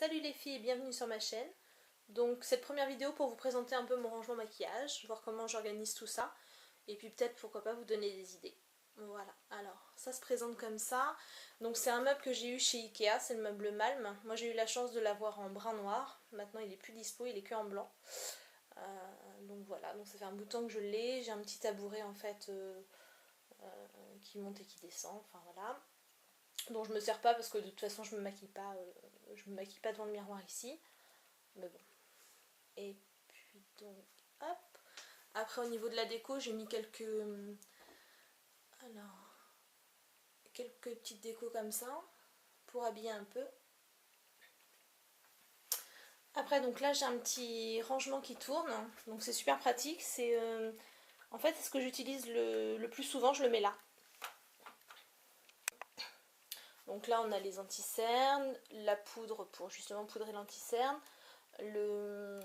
Salut les filles et bienvenue sur ma chaîne. Donc cette première vidéo pour vous présenter un peu mon rangement maquillage, voir comment j'organise tout ça et puis peut-être pourquoi pas vous donner des idées. Voilà, alors ça se présente comme ça. Donc c'est un meuble que j'ai eu chez Ikea, c'est le meuble Malm. Moi j'ai eu la chance de l'avoir en brun noir, maintenant il est plus dispo, il est que en blanc. Donc voilà, donc ça fait un bout de temps que je l'ai. J'ai un petit tabouret en fait qui monte et qui descend, enfin voilà. Donc je me sers pas parce que de toute façon je me maquille pas devant le miroir ici. Mais bon. Et puis donc hop. Après au niveau de la déco j'ai mis quelques petites décos comme ça pour habiller un peu. Après donc là j'ai un petit rangement qui tourne, donc c'est super pratique. C'est en fait c'est ce que j'utilise le plus souvent, je le mets là. Donc là on a les anti-cernes, la poudre pour justement poudrer l'anti-cerne, de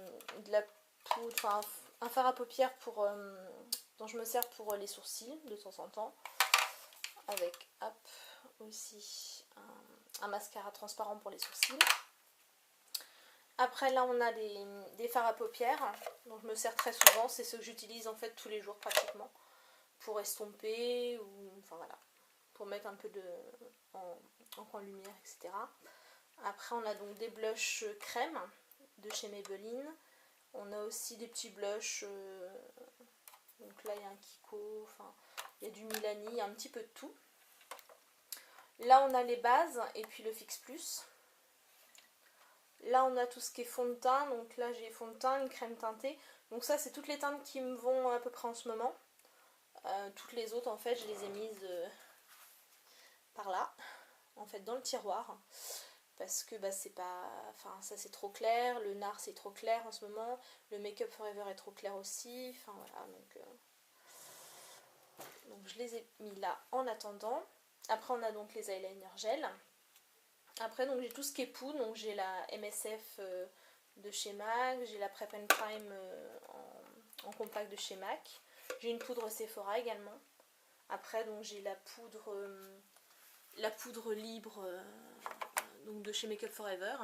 la poudre, enfin un fard à paupières dont je me sers pour les sourcils de temps en temps, avec hop, aussi un mascara transparent pour les sourcils. Après là on a des fards à paupières dont je me sers très souvent, c'est ceux que j'utilise en fait tous les jours pratiquement pour estomper ou enfin voilà, pour mettre un peu en coin lumière, etc. Après on a donc des blushs crème de chez Maybelline. On a aussi des petits blushs, donc là il y a un Kiko, enfin il y a du Milani, il y a un petit peu de tout. Là on a les bases et puis le Fix Plus. Là on a tout ce qui est fond de teint, donc là j'ai fond de teint, une crème teintée. Donc ça c'est toutes les teintes qui me vont à peu près en ce moment. Toutes les autres en fait je les ai mises par là, en fait dans le tiroir. Parce que bah, c'est pas. Enfin, ça c'est trop clair, le NARS c'est trop clair en ce moment, le Make Up Forever est trop clair aussi. Enfin voilà, donc je les ai mis là en attendant. Après, on a donc les eyeliners gel. Après, donc j'ai tout ce qui est poudre, donc j'ai la MSF de chez MAC, j'ai la Prep and Prime en compact de chez MAC. J'ai une poudre Sephora également. Après, donc j'ai la poudre libre donc de chez Make Up Forever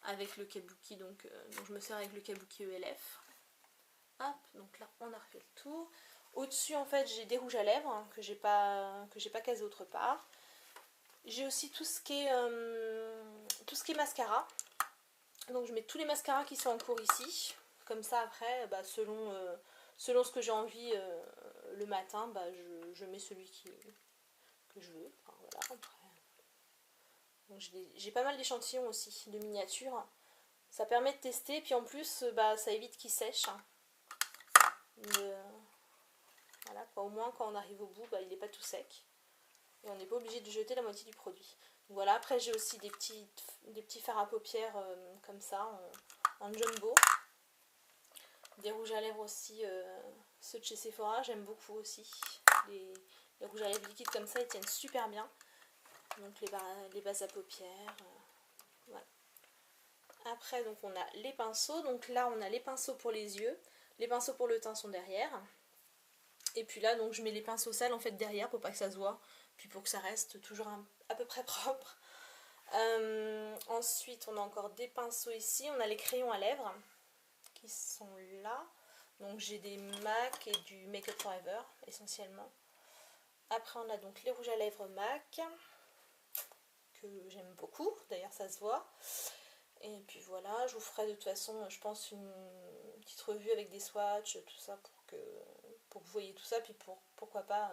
avec le kabuki, donc je me sers avec le kabuki ELF. Hop, donc là on a refait le tour. Au-dessus en fait j'ai des rouges à lèvres que j'ai pas casé autre part. J'ai aussi tout ce qui est mascara. Donc je mets tous les mascaras qui sont en cours ici. Comme ça après, bah, selon ce que j'ai envie le matin, bah, je mets celui que je veux. Enfin, voilà, après. J'ai pas mal d'échantillons aussi, de miniatures. Ça permet de tester, puis en plus bah, ça évite qu'ils sèchent. Voilà, quoi. Au moins quand on arrive au bout, bah, il n'est pas tout sec. Et on n'est pas obligé de jeter la moitié du produit. Donc voilà, après j'ai aussi des petits fards à paupières comme ça, en jumbo. Des rouges à lèvres aussi, ceux de chez Sephora, j'aime beaucoup aussi. Les rouges à lèvres liquides comme ça, ils tiennent super bien. Donc les bases à paupières. Voilà. Après, donc on a les pinceaux. Donc là, on a les pinceaux pour les yeux. Les pinceaux pour le teint sont derrière. Et puis là, donc je mets les pinceaux sales en fait derrière pour pas que ça se voit. Puis pour que ça reste toujours à peu près propre. Ensuite, on a encore des pinceaux ici. On a les crayons à lèvres qui sont là. Donc j'ai des MAC et du Make Up Forever essentiellement. Après, on a donc les rouges à lèvres MAC que j'aime beaucoup. D'ailleurs, ça se voit. Et puis voilà, je vous ferai de toute façon, je pense, une petite revue avec des swatchs, tout ça, pour que vous voyez tout ça, puis pourquoi pas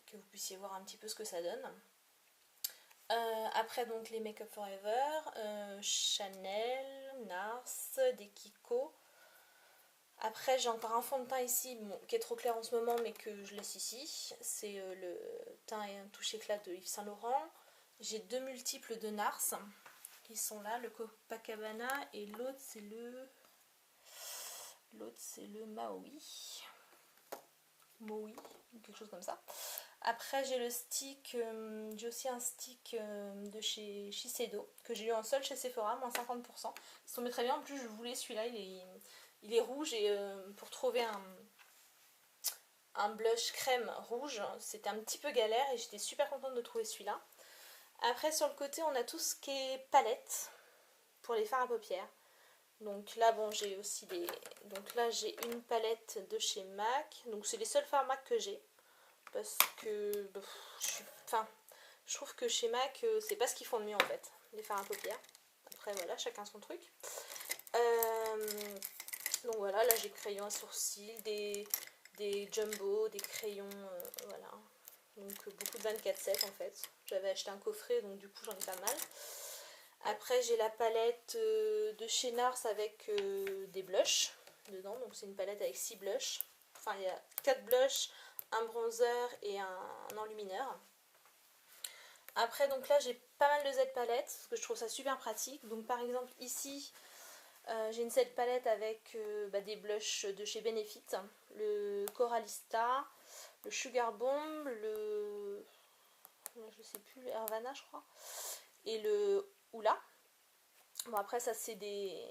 que vous puissiez voir un petit peu ce que ça donne. Après, donc, les Make Up Forever, Chanel, NARS, des Kiko. Après, j'ai encore un fond de teint ici, bon, qui est trop clair en ce moment, mais que je laisse ici. C'est le teint et un touche éclat de Yves Saint Laurent. J'ai deux multiples de NARS qui sont là, le Copacabana et l'autre c'est le Maui, quelque chose comme ça. Après j'ai le stick, j'ai aussi un stick de chez Shiseido que j'ai eu en solde chez Sephora, moins 50%. Ça tombait très bien, en plus je voulais celui-là, il est rouge et pour trouver un blush crème rouge, c'était un petit peu galère et j'étais super contente de trouver celui-là. Après sur le côté on a tout ce qui est palette pour les fards à paupières. Donc là bon j'ai aussi des... Donc là j'ai une palette de chez MAC. Donc c'est les seuls fards MAC que j'ai. Parce que je trouve que chez MAC c'est pas ce qu'ils font de mieux en fait. Les fards à paupières. Après voilà, chacun son truc. Donc voilà, là j'ai crayons à sourcils, des jumbo, des crayons, voilà. Donc beaucoup de 24/7 en fait. J'avais acheté un coffret donc du coup j'en ai pas mal. Après j'ai la palette de chez NARS avec des blushs dedans. Donc c'est une palette avec 6 blushs. Enfin il y a 4 blushs, un bronzer et un enlumineur. Après donc là j'ai pas mal de Z palettes parce que je trouve ça super pratique. Donc par exemple ici j'ai une Z palette avec des blushs de chez Benefit. Le Coralista, le Sugar Bomb, le... je sais plus, le Hervana je crois. Et le Oula. Bon après ça c'est des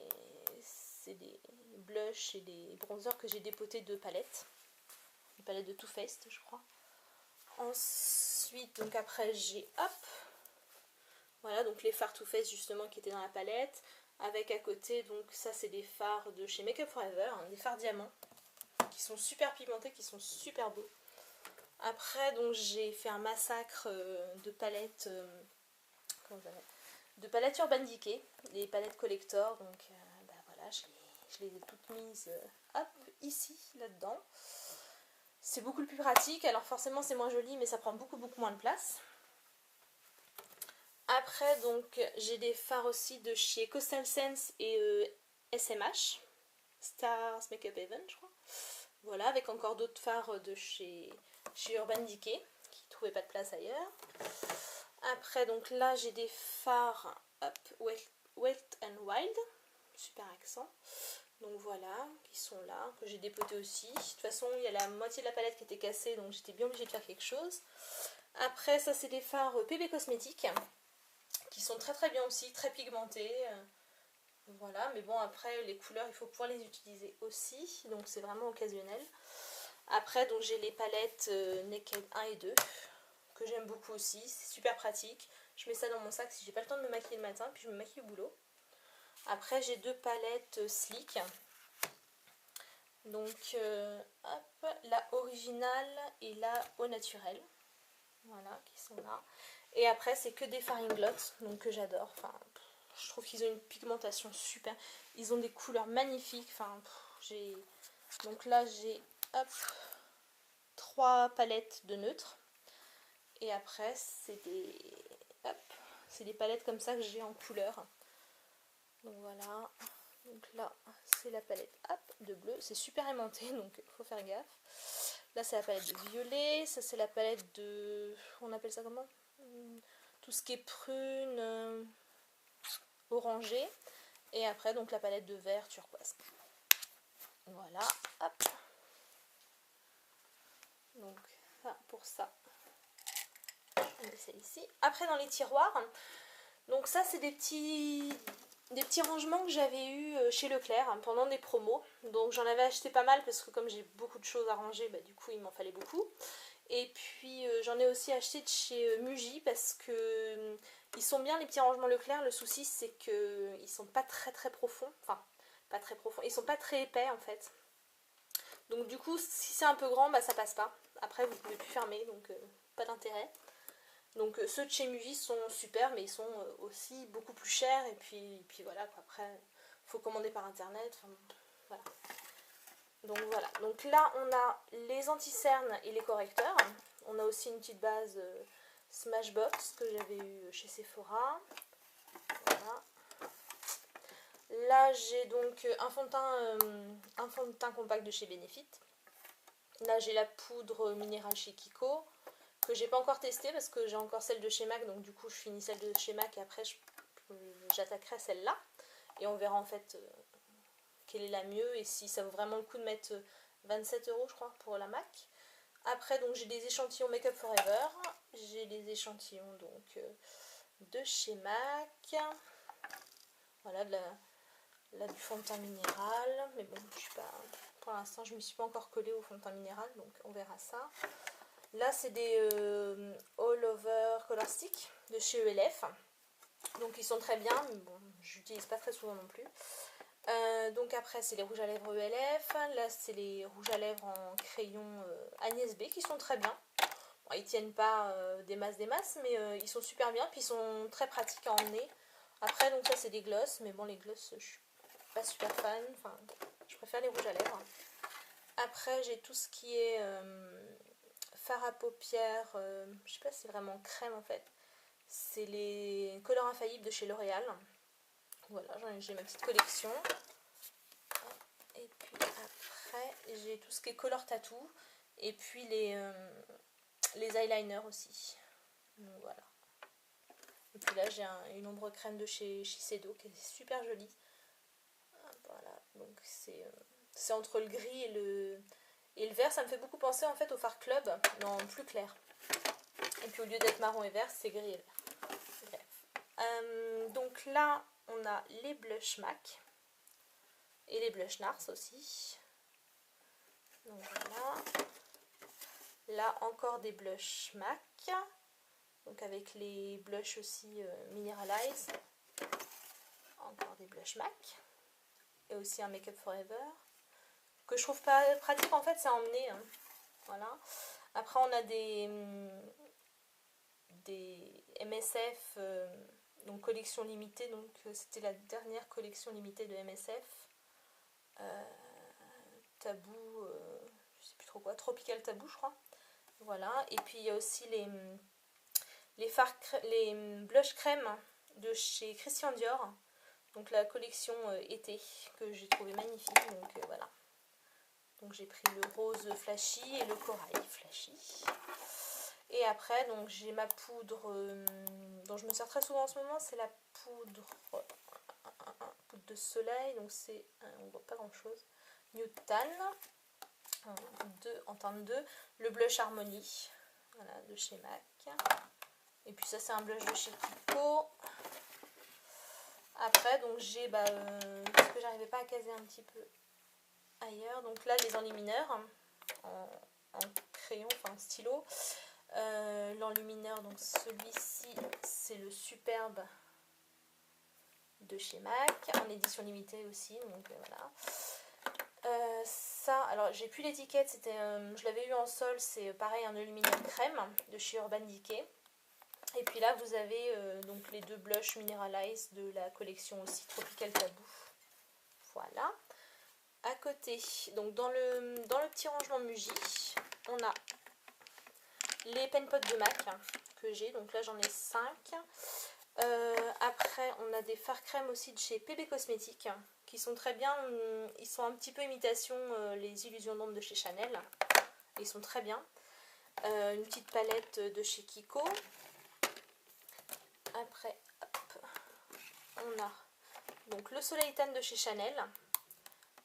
blushs et des bronzers que j'ai dépotés de palettes. Une palette de Too Faced je crois. Ensuite donc après j'ai hop. Voilà donc les fards Too Faced justement qui étaient dans la palette. Avec à côté donc ça c'est des fards de chez Make Up For Ever. Des fards diamants. Qui sont super pigmentés, qui sont super beaux. Après donc j'ai fait un massacre de palettes. Comment ça s'appelle ? De palettes Urban Decay, les palettes collector, donc voilà, je les ai toutes mises hop, ici, là-dedans. C'est beaucoup plus pratique, alors forcément c'est moins joli, mais ça prend beaucoup moins de place. Après, donc, j'ai des fards aussi de chez Coastal Scents et SMH, Stars Makeup Heaven, je crois. Voilà, avec encore d'autres fards de chez Urban Decay, qui ne trouvaient pas de place ailleurs. Après donc là j'ai des fards hop, Wet and Wild, super accent. Donc voilà, qui sont là, que j'ai dépoté aussi. De toute façon il y a la moitié de la palette qui était cassée donc j'étais bien obligée de faire quelque chose. Après ça c'est des fards PB Cosmétiques qui sont très bien aussi, très pigmentés. Voilà, mais bon après les couleurs il faut pouvoir les utiliser aussi, donc c'est vraiment occasionnel. Après donc j'ai les palettes Naked 1 et 2. Que j'aime beaucoup aussi, c'est super pratique. Je mets ça dans mon sac si j'ai pas le temps de me maquiller le matin, puis je me maquille au boulot. Après j'ai deux palettes Sleek. Donc hop, la originale et la au naturel. Voilà, qui sont là. Et après c'est que des fards Inglot, donc que j'adore. Enfin, je trouve qu'ils ont une pigmentation super. Ils ont des couleurs magnifiques. Enfin, donc là j'ai hop 3 palettes de neutres. Et après, c'est des palettes comme ça que j'ai en couleur. Donc voilà. Donc là, c'est la palette hop, de bleu. C'est super aimanté, donc il faut faire gaffe. Là, c'est la palette de violet. Ça, c'est la palette de... On appelle ça comment? Tout ce qui est prune, orangé. Et après, donc la palette de vert turquoise. Voilà, hop. Donc, ça, pour ça. On met ça ici. Après dans les tiroirs, donc ça c'est des petits rangements que j'avais eu chez Leclerc pendant des promos. Donc j'en avais acheté pas mal parce que comme j'ai beaucoup de choses à ranger, du coup il m'en fallait beaucoup. Et puis j'en ai aussi acheté de chez Muji parce que ils sont bien les petits rangements Leclerc. Le souci c'est que ils sont pas très profonds. Enfin pas très profonds, ils sont pas très épais en fait. Donc du coup si c'est un peu grand ça passe pas. Après vous pouvez plus fermer donc pas d'intérêt. Donc ceux de chez Muji sont super mais ils sont aussi beaucoup plus chers et puis voilà quoi. Après il faut commander par internet, enfin, voilà. Donc voilà, donc là on a les anti-cernes et les correcteurs. On a aussi une petite base Smashbox que j'avais eu chez Sephora. Voilà. Là j'ai donc un fond de teint compact de chez Benefit. Là j'ai la poudre minérale chez Kiko, que j'ai pas encore testé parce que j'ai encore celle de chez MAC, donc du coup je finis celle de chez MAC et après j'attaquerai celle-là et on verra en fait quelle est la mieux et si ça vaut vraiment le coup de mettre 27 € je crois pour la MAC. Après donc j'ai des échantillons Make Up For Ever, j'ai les échantillons donc de chez MAC, voilà du fond de teint minéral, mais bon je suis pas, pour l'instant je me suis pas encore collée au fond de teint minéral donc on verra ça. Là c'est des All Over Color Stick de chez ELF. Donc ils sont très bien, mais bon, j'utilise pas très souvent non plus. Donc après c'est les rouges à lèvres ELF. Là c'est les rouges à lèvres en crayon Agnès B qui sont très bien. Bon, ils tiennent pas des masses, mais ils sont super bien. Puis ils sont très pratiques à emmener. Après donc ça c'est des glosses, mais bon les glosses je suis pas super fan. Enfin je préfère les rouges à lèvres. Après j'ai tout ce qui est fard à paupières. Je sais pas si c'est vraiment crème en fait. C'est les Color Infaillibles de chez L'Oréal. Voilà, j'ai ma petite collection. Et puis après, j'ai tout ce qui est Color Tattoo. Et puis les eyeliners aussi. Donc voilà. Et puis là, j'ai une ombre crème de chez Shiseido qui est super jolie. Voilà, donc c'est entre le gris et le vert. Ça me fait beaucoup penser en fait au Fard Club, mais en plus clair. Et puis au lieu d'être marron et vert, c'est gris et vert. Bref. Donc là, on a les blush MAC et les blush NARS aussi. Donc voilà. Là encore des blush MAC. Donc avec les blushs aussi Mineralize. Encore des blush MAC. Et aussi un Make Up Forever. Que je trouve pas pratique en fait, c'est à emmener. Hein. Voilà. Après on a des MSF. Donc collection limitée, donc c'était la dernière collection limitée de MSF. Tabou, je sais plus trop quoi, Tropical Tabou je crois. Voilà, et puis il y a aussi les blush crème de chez Christian Dior. Donc la collection été que j'ai trouvé magnifique. Donc voilà. Donc j'ai pris le rose flashy et le corail flashy. Et après, donc j'ai ma poudre dont je me sers très souvent en ce moment, c'est la poudre de soleil. Donc c'est, on voit pas grand chose. Nude Tan en teinte 2. Le blush Harmony, voilà, de chez MAC. Et puis ça c'est un blush de chez Kiko. Après donc j'ai ce que j'arrivais pas à caser un petit peu ailleurs. Donc là les enlumineurs en crayon, enfin stylo. L'enlumineur, donc celui-ci c'est le Superbe de chez MAC, en édition limitée aussi, donc voilà. Ça, alors j'ai plus l'étiquette, c'était, je l'avais eu en sol, c'est pareil un enlumineur crème de chez Urban Decay. Et puis là vous avez donc les deux blushs Mineralize de la collection aussi Tropical Tabou. Voilà. À côté, donc dans le petit rangement Muji, on a les pen pots de MAC que j'ai, donc là j'en ai 5. Après on a des fards crème aussi de chez PB Cosmétiques qui sont très bien, ils sont un petit peu imitation les illusions d'ombre de chez Chanel, ils sont très bien. Une petite palette de chez Kiko. Après hop, on a donc le Soleil Tan de chez Chanel.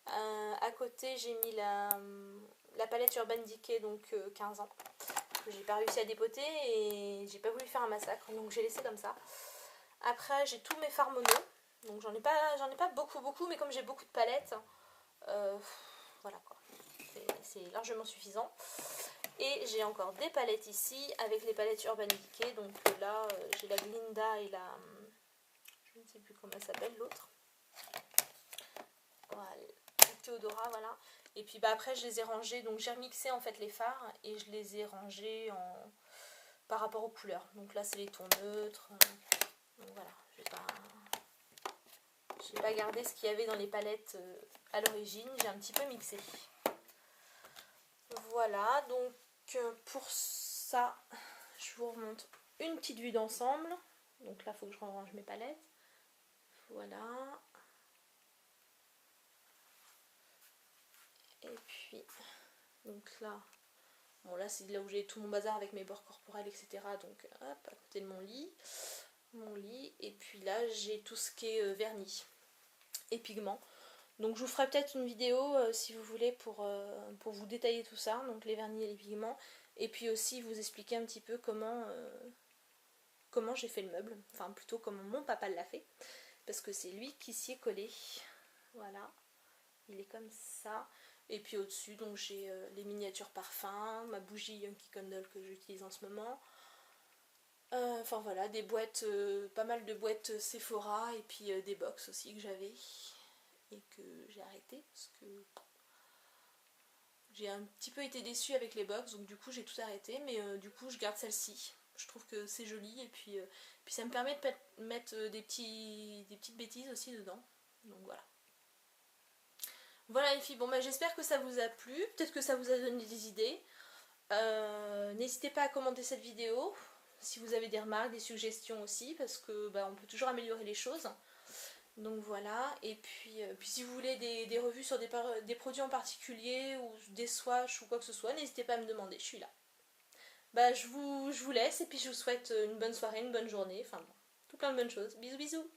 À côté j'ai mis la palette Urban Decay, donc 15 ans. J'ai pas réussi à dépoter et j'ai pas voulu faire un massacre, donc j'ai laissé comme ça. Après j'ai tous mes fards mono, donc j'en ai pas beaucoup, mais comme j'ai beaucoup de palettes, voilà quoi, c'est largement suffisant. Et j'ai encore des palettes ici avec les palettes Urban Decay, donc là j'ai la Glinda et la, je ne sais plus comment elle s'appelle l'autre, voilà, Théodora, voilà. Et puis après je les ai rangés, donc j'ai remixé en fait les fards et je les ai rangés par rapport aux couleurs. Donc là c'est les tons neutres, donc voilà, j'ai pas gardé ce qu'il y avait dans les palettes à l'origine, j'ai un petit peu mixé. Voilà, donc pour ça je vous remonte une petite vue d'ensemble. Donc là il faut que je range mes palettes. Voilà. Et puis donc là, bon là c'est là où j'ai tout mon bazar avec mes bords corporels, etc. Donc hop, à côté de mon lit. Et puis là j'ai tout ce qui est vernis et pigments. Donc je vous ferai peut-être une vidéo si vous voulez pour vous détailler tout ça, donc les vernis et les pigments. Et puis aussi vous expliquer un petit peu comment j'ai fait le meuble. Enfin plutôt comment mon papa l'a fait. Parce que c'est lui qui s'y est collé. Voilà. Il est comme ça. Et puis au-dessus, donc j'ai les miniatures parfums, ma bougie Yankee Candle que j'utilise en ce moment. Enfin voilà, des boîtes, pas mal de boîtes Sephora et puis des box aussi que j'avais et que j'ai arrêté parce que j'ai un petit peu été déçue avec les box, donc du coup j'ai tout arrêté, mais du coup je garde celle-ci. Je trouve que c'est joli et puis ça me permet de mettre des petites bêtises aussi dedans. Donc voilà. Voilà les filles, bon bah j'espère que ça vous a plu, peut-être que ça vous a donné des idées. N'hésitez pas à commenter cette vidéo si vous avez des remarques, des suggestions aussi, parce que bah, on peut toujours améliorer les choses. Donc voilà, et puis si vous voulez des revues sur des produits en particulier ou des swatchs ou quoi que ce soit, n'hésitez pas à me demander, je suis là. Bah je vous laisse et puis je vous souhaite une bonne soirée, une bonne journée, enfin bon, tout plein de bonnes choses. Bisous bisous.